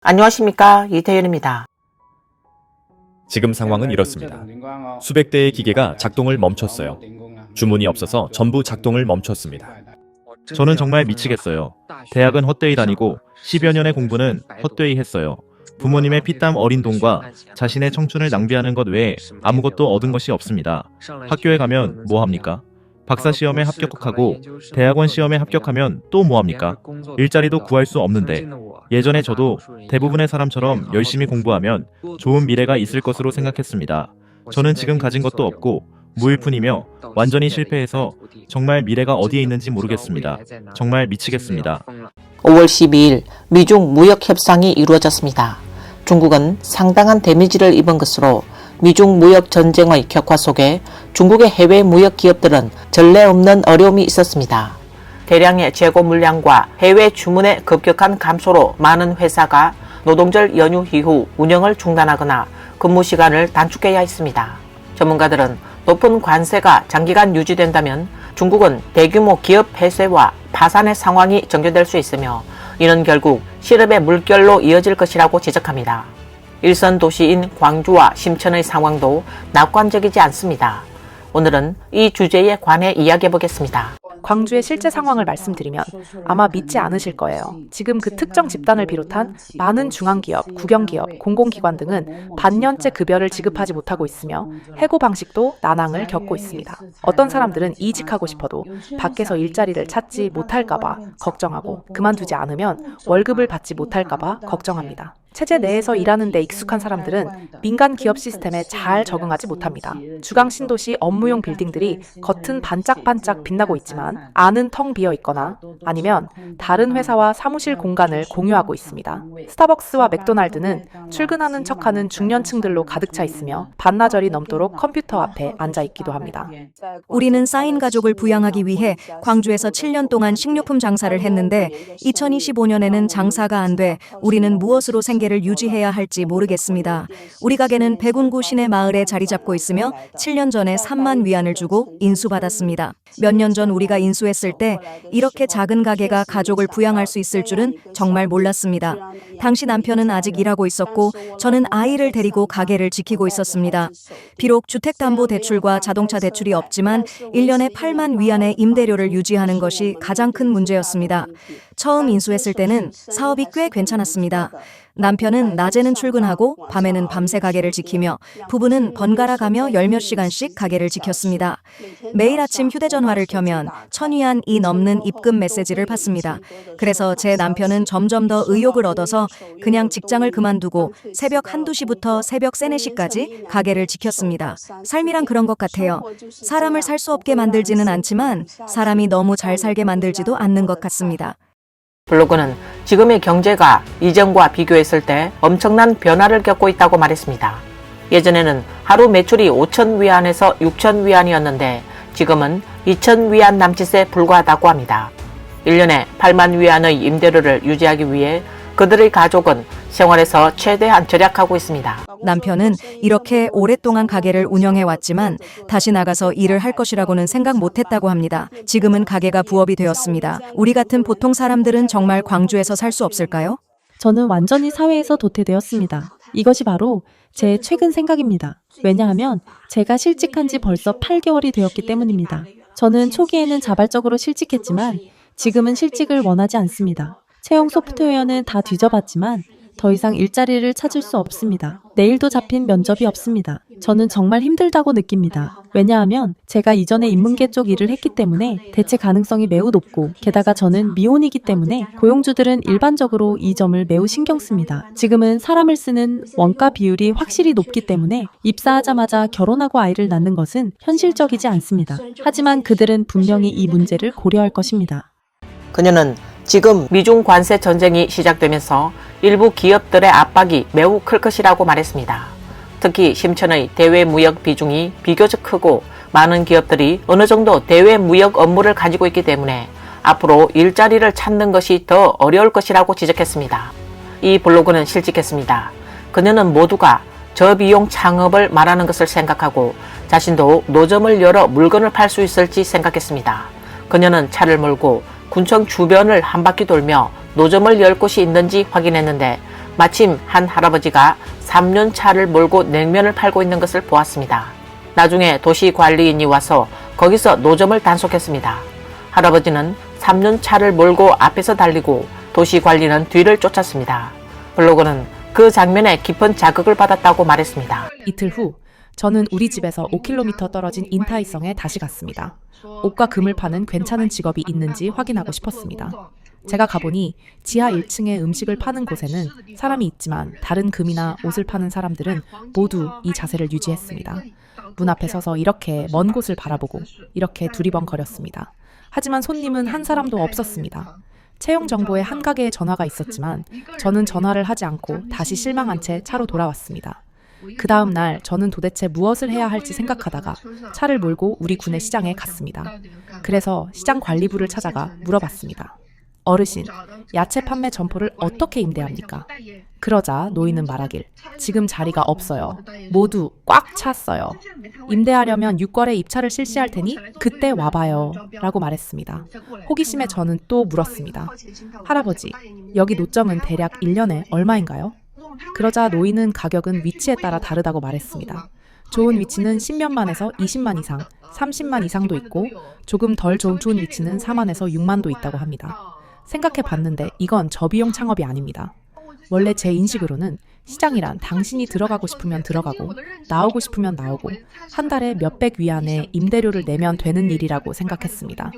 안녕하십니까, 이태윤입니다. 지금 상황은 이렇습니다. 수백 대의 기계가 작동을 멈췄어요. 주문이 없어서 전부 작동을 멈췄습니다. 저는 정말 미치겠어요. 대학은 헛되이 다니고 10여 년의 공부는 헛되이 했어요. 부모님의 피땀 어린 돈과 자신의 청춘을 낭비하는 것 외에 아무것도 얻은 것이 없습니다. 학교에 가면 뭐 합니까? 박사 시험에 합격하고 대학원 시험에 합격하면 또 뭐 합니까? 일자리도 구할 수 없는데 예전에 저도 대부분의 사람처럼 열심히 공부하면 좋은 미래가 있을 것으로 생각했습니다. 저는 지금 가진 것도 없고 무일 뿐이며 완전히 실패해서 정말 미래가 어디에 있는지 모르겠습니다. 정말 미치겠습니다. 5월 12일 미중 무역 협상이 이루어졌습니다. 중국은 상당한 데미지를 입은 것으로 미중 무역 전쟁의 격화 속에 중국의 해외 무역 기업들은 전례 없는 어려움이 있었습니다. 대량의 재고 물량과 해외 주문의 급격한 감소로 많은 회사가 노동절 연휴 이후 운영을 중단하거나 근무 시간을 단축해야 했습니다. 전문가들은 높은 관세가 장기간 유지된다면 중국은 대규모 기업 폐쇄와 파산의 상황이 전개될 수 있으며 이는 결국 실업의 물결로 이어질 것이라고 지적합니다. 일선 도시인 광주와 심천의 상황도 낙관적이지 않습니다. 오늘은 이 주제에 관해 이야기해 보겠습니다. 광주의 실제 상황을 말씀드리면 아마 믿지 않으실 거예요. 지금 그 특정 집단을 비롯한 많은 중앙기업, 국영기업, 공공기관 등은 반년째 급여를 지급하지 못하고 있으며 해고 방식도 난항을 겪고 있습니다. 어떤 사람들은 이직하고 싶어도 밖에서 일자리를 찾지 못할까봐 걱정하고 그만두지 않으면 월급을 받지 못할까봐 걱정합니다. 체제 내에서 일하는 데 익숙한 사람들은 민간 기업 시스템에 잘 적응하지 못합니다. 주강 신도시 업무용 빌딩들이 겉은 반짝반짝 빛나고 있지만 안은 텅 비어 있거나 아니면 다른 회사와 사무실 공간을 공유하고 있습니다. 스타벅스와 맥도날드는 출근하는 척하는 중년층들로 가득 차 있으며 반나절이 넘도록 컴퓨터 앞에 앉아 있기도 합니다. 우리는 쌓인 가족을 부양하기 위해 광주에서 7년 동안 식료품 장사를 했는데 2025년에는 장사가 안 돼 우리는 무엇으로 생계를 유지해야 할지 모르겠습니다. 우리 가게는 백운구 시내 마을에 자리 잡고 있으며 7년 전에 3만 위안을 주고 인수받았습니다. 몇 년 전 우리가 인수했을 때 이렇게 작은 가게가 가족을 부양할 수 있을 줄은 정말 몰랐습니다. 당시 남편은 아직 일하고 있었고 저는 아이를 데리고 가게를 지키고 있었습니다. 비록 주택담보대출과 자동차 대출이 없지만 1년에 8만 위안의 임대료를 유지하는 것이 가장 큰 문제였습니다. 처음 인수했을 때는 사업이 꽤 괜찮았습니다. 남편은 낮에는 출근하고 밤에는 밤새 가게를 지키며 부부는 번갈아 가며 열 몇 시간씩 가게를 지켰습니다. 매일 아침 휴대전화를 켜면 1,000위안이 넘는 입금 메시지를 받습니다. 그래서 제 남편은 점점 더 의욕을 얻어서 그냥 직장을 그만두고 새벽 한두 시부터 새벽 3, 4시까지 가게를 지켰습니다. 삶이란 그런 것 같아요. 사람을 살 수 없게 만들지는 않지만 사람이 너무 잘 살게 만들지도 않는 것 같습니다. 블로그는 지금의 경제가 이전과 비교했을 때 엄청난 변화를 겪고 있다고 말했습니다. 예전에는 하루 매출이 5,000위안에서 6,000위안이었는데 지금은 2,000위안 남짓에 불과하다고 합니다. 1년에 8만 위안의 임대료를 유지하기 위해 그들의 가족은 생활에서 최대한 절약하고 있습니다. 남편은 이렇게 오랫동안 가게를 운영해왔지만 다시 나가서 일을 할 것이라고는 생각 못했다고 합니다. 지금은 가게가 부업이 되었습니다. 우리 같은 보통 사람들은 정말 광주에서 살 수 없을까요? 저는 완전히 사회에서 도태되었습니다. 이것이 바로 제 최근 생각입니다. 왜냐하면 제가 실직한 지 벌써 8개월이 되었기 때문입니다. 저는 초기에는 자발적으로 실직했지만 지금은 실직을 원하지 않습니다. 채용 소프트웨어는 다 뒤져봤지만 더 이상 일자리를 찾을 수 없습니다. 내일도 잡힌 면접이 없습니다. 저는 정말 힘들다고 느낍니다. 왜냐하면 제가 이전에 인문계 쪽 일을 했기 때문에 대체 가능성이 매우 높고 게다가 저는 미혼이기 때문에 고용주들은 일반적으로 이 점을 매우 신경 씁니다. 지금은 사람을 쓰는 원가 비율이 확실히 높기 때문에 입사하자마자 결혼하고 아이를 낳는 것은 현실적이지 않습니다. 하지만 그들은 분명히 이 문제를 고려할 것입니다. 그녀는 지금 미중 관세 전쟁이 시작되면서 일부 기업들의 압박이 매우 클 것이라고 말했습니다. 특히 심천의 대외 무역 비중이 비교적 크고 많은 기업들이 어느 정도 대외 무역 업무를 가지고 있기 때문에 앞으로 일자리를 찾는 것이 더 어려울 것이라고 지적했습니다. 이 블로그는 실직했습니다. 그녀는 모두가 저비용 창업을 말하는 것을 생각하고 자신도 노점을 열어 물건을 팔 수 있을지 생각했습니다. 그녀는 차를 몰고 군청 주변을 한 바퀴 돌며 노점을 열 곳이 있는지 확인했는데 마침 한 할아버지가 3년 차를 몰고 냉면을 팔고 있는 것을 보았습니다. 나중에 도시관리인이 와서 거기서 노점을 단속했습니다. 할아버지는 3년 차를 몰고 앞에서 달리고 도시관리는 뒤를 쫓았습니다. 블로거는 그 장면에 깊은 자극을 받았다고 말했습니다. 이틀 후 저는 우리 집에서 5km 떨어진 인타이성에 다시 갔습니다. 옷과 금을 파는 괜찮은 직업이 있는지 확인하고 싶었습니다. 제가 가보니 지하 1층에 음식을 파는 곳에는 사람이 있지만 다른 금이나 옷을 파는 사람들은 모두 이 자세를 유지했습니다. 문 앞에 서서 이렇게 먼 곳을 바라보고 이렇게 두리번거렸습니다. 하지만 손님은 한 사람도 없었습니다. 채용 정보에 한 가게의 전화가 있었지만 저는 전화를 하지 않고 다시 실망한 채 차로 돌아왔습니다. 그 다음 날 저는 도대체 무엇을 해야 할지 생각하다가 차를 몰고 우리 구내 시장에 갔습니다. 그래서 시장 관리부를 찾아가 물어봤습니다. 어르신, 야채 판매 점포를 어떻게 임대합니까? 그러자 노인은 말하길, 지금 자리가 없어요. 모두 꽉 찼어요. 임대하려면 6월에 입찰을 실시할 테니 그때 와봐요. 라고 말했습니다. 호기심에 저는 또 물었습니다. 할아버지, 여기 노점은 대략 1년에 얼마인가요? 그러자 노인은 가격은 위치에 따라 다르다고 말했습니다. 좋은 위치는 10년만에서 20만 이상, 30만 이상도 있고 조금 덜 좋은 위치는 4만에서 6만도 있다고 합니다. 생각해 봤는데 이건 저비용 창업이 아닙니다. 원래 제 인식으로는 시장이란 당신이 들어가고 싶으면 들어가고 나오고 싶으면 나오고 한 달에 몇백 위안의 임대료를 내면 되는 일이라고 생각했습니다.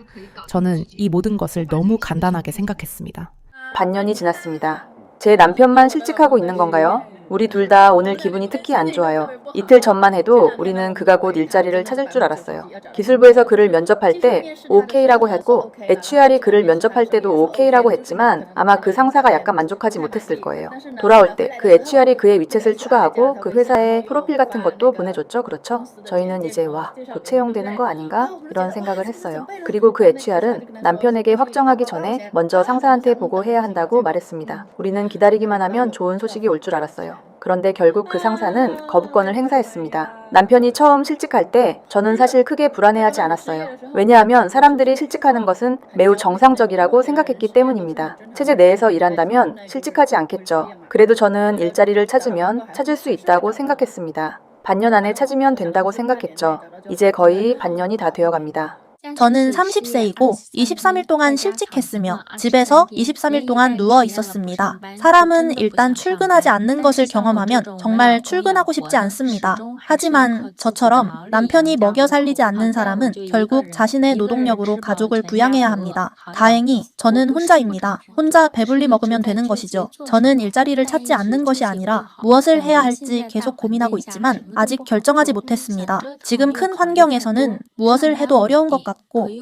저는 이 모든 것을 너무 간단하게 생각했습니다. 반년이 지났습니다. 제 남편만 실직하고 있는 건가요? 우리 둘 다 오늘 기분이 특히 안 좋아요. 이틀 전만 해도 우리는 그가 곧 일자리를 찾을 줄 알았어요. 기술부에서 그를 면접할 때 OK라고 했고 HR이 그를 면접할 때도 OK라고 했지만 아마 그 상사가 약간 만족하지 못했을 거예요. 돌아올 때 그 HR이 그의 위챗을 추가하고 그 회사의 프로필 같은 것도 보내줬죠. 그렇죠? 저희는 이제 와, 곧 채용되는 거 아닌가? 이런 생각을 했어요. 그리고 그 HR은 남편에게 확정하기 전에 먼저 상사한테 보고해야 한다고 말했습니다. 우리는 기다리기만 하면 좋은 소식이 올 줄 알았어요. 그런데 결국 그 상사는 거부권을 행사했습니다. 남편이 처음 실직할 때 저는 사실 크게 불안해하지 않았어요. 왜냐하면 사람들이 실직하는 것은 매우 정상적이라고 생각했기 때문입니다. 체제 내에서 일한다면 실직하지 않겠죠. 그래도 저는 일자리를 찾으면 찾을 수 있다고 생각했습니다. 반년 안에 찾으면 된다고 생각했죠. 이제 거의 반년이 다 되어갑니다. 저는 30세이고 23일 동안 실직했으며 집에서 23일 동안 누워 있었습니다. 사람은 일단 출근하지 않는 것을 경험하면 정말 출근하고 싶지 않습니다. 하지만 저처럼 남편이 먹여 살리지 않는 사람은 결국 자신의 노동력으로 가족을 부양해야 합니다. 다행히 저는 혼자입니다. 혼자 배불리 먹으면 되는 것이죠. 저는 일자리를 찾지 않는 것이 아니라 무엇을 해야 할지 계속 고민하고 있지만 아직 결정하지 못했습니다. 지금 큰 환경에서는 무엇을 해도 어려운 것 같고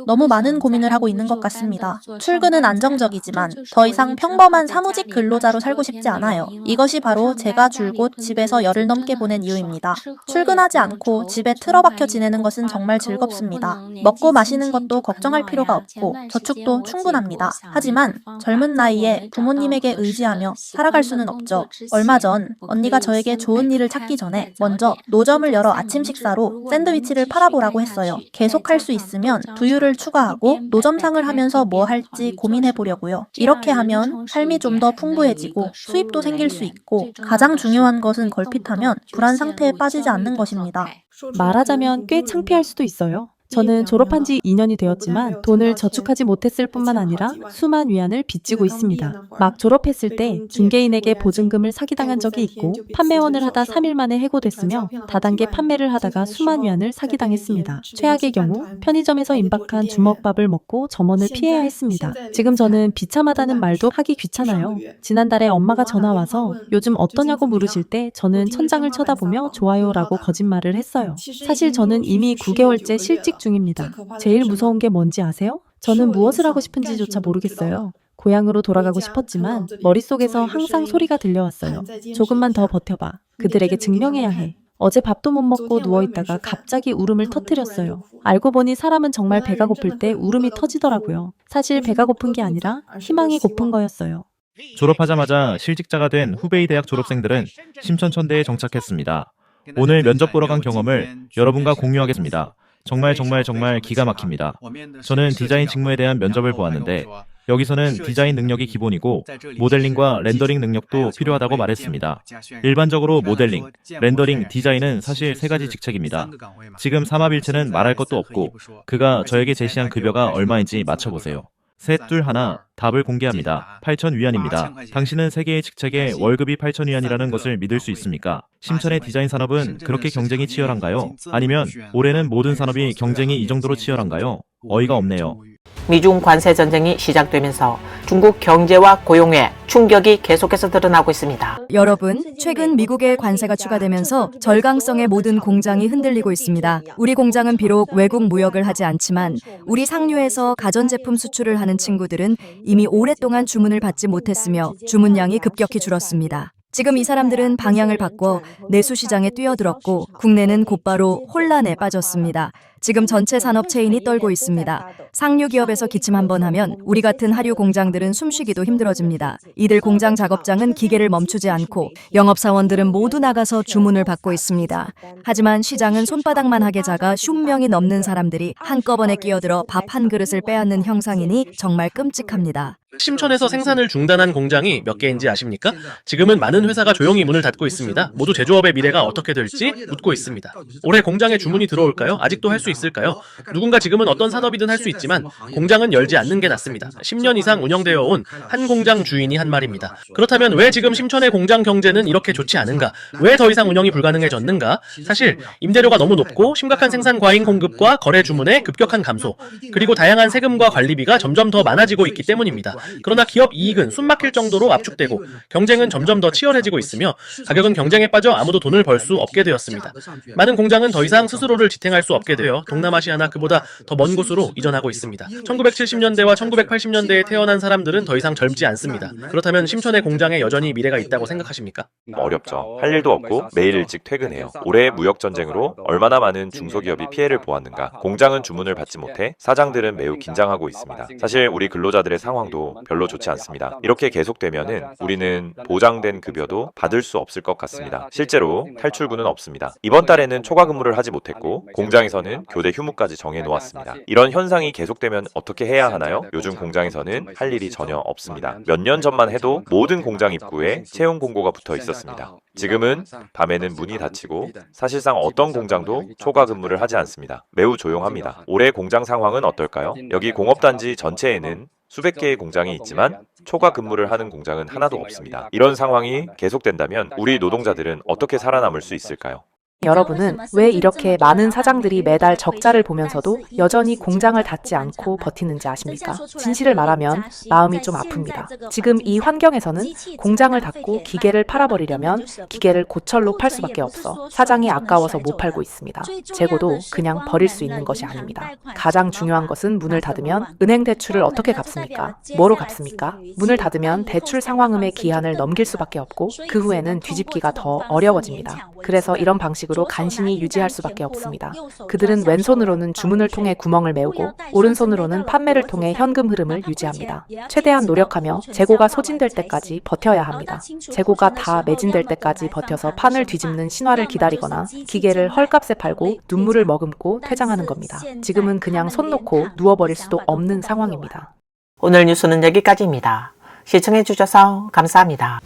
너무 많은 고민을 하고 있는 것 같습니다. 출근은 안정적이지만 더 이상 평범한 사무직 근로자로 살고 싶지 않아요. 이것이 바로 제가 줄곧 집에서 열흘 넘게 보낸 이유입니다. 출근하지 않고 집에 틀어박혀 지내는 것은 정말 즐겁습니다. 먹고 마시는 것도 걱정할 필요가 없고 저축도 충분합니다. 하지만 젊은 나이에 부모님에게 의지하며 살아갈 수는 없죠. 얼마 전 언니가 저에게 좋은 일을 찾기 전에 먼저 노점을 열어 아침 식사로 샌드위치를 팔아보라고 했어요. 계속 할 수 있으면 두유를 추가하고 노점상을 하면서 뭐 할지 고민해 보려고요. 이렇게 하면 삶이 좀 더 풍부해지고 수입도 생길 수 있고 가장 중요한 것은 걸핏하면 불안 상태에 빠지지 않는 것입니다. 말하자면 꽤 창피할 수도 있어요. 저는 졸업한 지 2년이 되었지만 돈을 저축하지 못했을 뿐만 아니라 수만 위안을 빚지고 있습니다. 막 졸업했을 때 중개인에게 보증금을 사기당한 적이 있고 판매원을 하다 3일 만에 해고됐으며 다단계 판매를 하다가 수만 위안을 사기당했습니다. 최악의 경우 편의점에서 임박한 주먹밥을 먹고 점원을 피해야 했습니다. 지금 저는 비참하다는 말도 하기 귀찮아요. 지난달에 엄마가 전화와서 요즘 어떠냐고 물으실 때 저는 천장을 쳐다보며 좋아요라고 거짓말을 했어요. 사실 저는 이미 9개월째 실직 중입니다. 제일 무서운 게 뭔지 아세요? 저는 무엇을 하고 싶은지조차 모르겠어요. 고향으로 돌아가고 싶었지만 머릿속에서 항상 소리가 들려왔어요. 조금만 더 버텨봐. 그들에게 증명해야 해. 어제 밥도 못 먹고 누워있다가 갑자기 울음을 터뜨렸어요. 알고 보니 사람은 정말 배가 고플 때 울음이 터지더라고요. 사실 배가 고픈 게 아니라 희망이 고픈 거였어요. 졸업하자마자 실직자가 된 후베이 대학 졸업생들은 심천천대에 정착했습니다. 오늘 면접 보러 간 경험을 여러분과 공유하겠습니다. 정말 기가 막힙니다. 저는 디자인 직무에 대한 면접을 보았는데 여기서는 디자인 능력이 기본이고 모델링과 렌더링 능력도 필요하다고 말했습니다. 일반적으로 모델링, 렌더링, 디자인은 사실 세 가지 직책입니다. 지금 삼합일체는 말할 것도 없고 그가 저에게 제시한 급여가 얼마인지 맞춰보세요. 셋, 둘, 하나, 답을 공개합니다. 8,000위안입니다. 당신은 세 개의 직책에 월급이 8,000위안이라는 것을 믿을 수 있습니까? 심천의 디자인 산업은 그렇게 경쟁이 치열한가요? 아니면 올해는 모든 산업이 경쟁이 이 정도로 치열한가요? 어이가 없네요. 미중 관세 전쟁이 시작되면서 중국 경제와 고용에 충격이 계속해서 드러나고 있습니다. 여러분, 최근 미국의 관세가 추가되면서 절강성의 모든 공장이 흔들리고 있습니다. 우리 공장은 비록 외국 무역을 하지 않지만 우리 상류에서 가전제품 수출을 하는 친구들은 이미 오랫동안 주문을 받지 못했으며 주문량이 급격히 줄었습니다. 지금 이 사람들은 방향을 바꿔 내수 시장에 뛰어들었고 국내는 곧바로 혼란에 빠졌습니다. 지금 전체 산업 체인이 떨고 있습니다. 상류 기업에서 기침 한번 하면 우리 같은 하류 공장들은 숨쉬기도 힘들어집니다. 이들 공장 작업장은 기계를 멈추지 않고 영업사원들은 모두 나가서 주문을 받고 있습니다. 하지만 시장은 손바닥만 하게 작아 50명이 넘는 사람들이 한꺼번에 끼어들어 밥 한 그릇을 빼앗는 형상이니 정말 끔찍합니다. 심천에서 생산을 중단한 공장이 몇 개인지 아십니까? 지금은 많은 회사가 조용히 문을 닫고 있습니다. 모두 제조업의 미래가 어떻게 될지 묻고 있습니다. 올해 공장에 주문이 들어올까요? 아직도 할 수 있을까요? 누군가 지금은 어떤 산업이든 할 수 있지만 공장은 열지 않는 게 낫습니다. 10년 이상 운영되어 온 한 공장 주인이 한 말입니다. 그렇다면 왜 지금 심천의 공장 경제는 이렇게 좋지 않은가? 왜 더 이상 운영이 불가능해졌는가? 사실 임대료가 너무 높고 심각한 생산 과잉 공급과 거래 주문의 급격한 감소, 그리고 다양한 세금과 관리비가 점점 더 많아지고 있기 때문입니다. 그러나 기업 이익은 숨막힐 정도로 압축되고 경쟁은 점점 더 치열해지고 있으며 가격은 경쟁에 빠져 아무도 돈을 벌 수 없게 되었습니다. 많은 공장은 더 이상 스스로를 지탱할 수 없게 되어 동남아시아나 그보다 더 먼 곳으로 이전하고 있습니다. 1970년대와 1980년대에 태어난 사람들은 더 이상 젊지 않습니다. 그렇다면 심천의 공장에 여전히 미래가 있다고 생각하십니까? 어렵죠. 할 일도 없고 매일 일찍 퇴근해요. 올해 무역전쟁으로 얼마나 많은 중소기업이 피해를 보았는가. 공장은 주문을 받지 못해 사장들은 매우 긴장하고 있습니다. 사실 우리 근로자들의 상황도 별로 좋지 않습니다. 이렇게 계속되면은 우리는 보장된 급여도 받을 수 없을 것 같습니다. 실제로 탈출구는 없습니다. 이번 달에는 초과 근무를 하지 못했고 공장에서는 교대 휴무까지 정해놓았습니다. 이런 현상이 계속되면 어떻게 해야 하나요? 요즘 공장에서는 할 일이 전혀 없습니다. 몇 년 전만 해도 모든 공장 입구에 채용 공고가 붙어 있었습니다. 지금은 밤에는 문이 닫히고 사실상 어떤 공장도 초과 근무를 하지 않습니다. 매우 조용합니다. 올해 공장 상황은 어떨까요? 여기 공업단지 전체에는 수백 개의 공장이 있지만 초과 근무를 하는 공장은 하나도 없습니다. 이런 상황이 계속된다면 우리 노동자들은 어떻게 살아남을 수 있을까요? 여러분은 왜 이렇게 많은 사장들이 매달 적자를 보면서도 여전히 공장을 닫지 않고 버티는지 아십니까? 진실을 말하면 마음이 좀 아픕니다. 지금 이 환경에서는 공장을 닫고 기계를 팔아버리려면 기계를 고철로 팔 수밖에 없어 사장이 아까워서 못 팔고 있습니다. 재고도 그냥 버릴 수 있는 것이 아닙니다. 가장 중요한 것은 문을 닫으면 은행 대출을 어떻게 갚습니까? 뭐로 갚습니까? 문을 닫으면 대출 상환금의 기한을 넘길 수밖에 없고 그 후에는 뒤집기가 더 어려워집니다. 그래서 이런 방식으로 간신히 유지할 수밖에 없습니다. 그들은 왼손으로는 주문을 통해 구멍을 메우고 오른손으로는 판매를 통해 현금 흐름을 유지합니다. 최대한 노력하며 재고가 소진될 때까지 버텨야 합니다. 재고가 다 매진될 때까지 버텨서 판을 뒤집는 신화를 기다리거나 기계를 헐값에 팔고 눈물을 머금고 퇴장하는 겁니다. 지금은 그냥 손 놓고 누워버릴 수도 없는 상황입니다. 오늘 뉴스는 여기까지입니다. 시청해주셔서 감사합니다.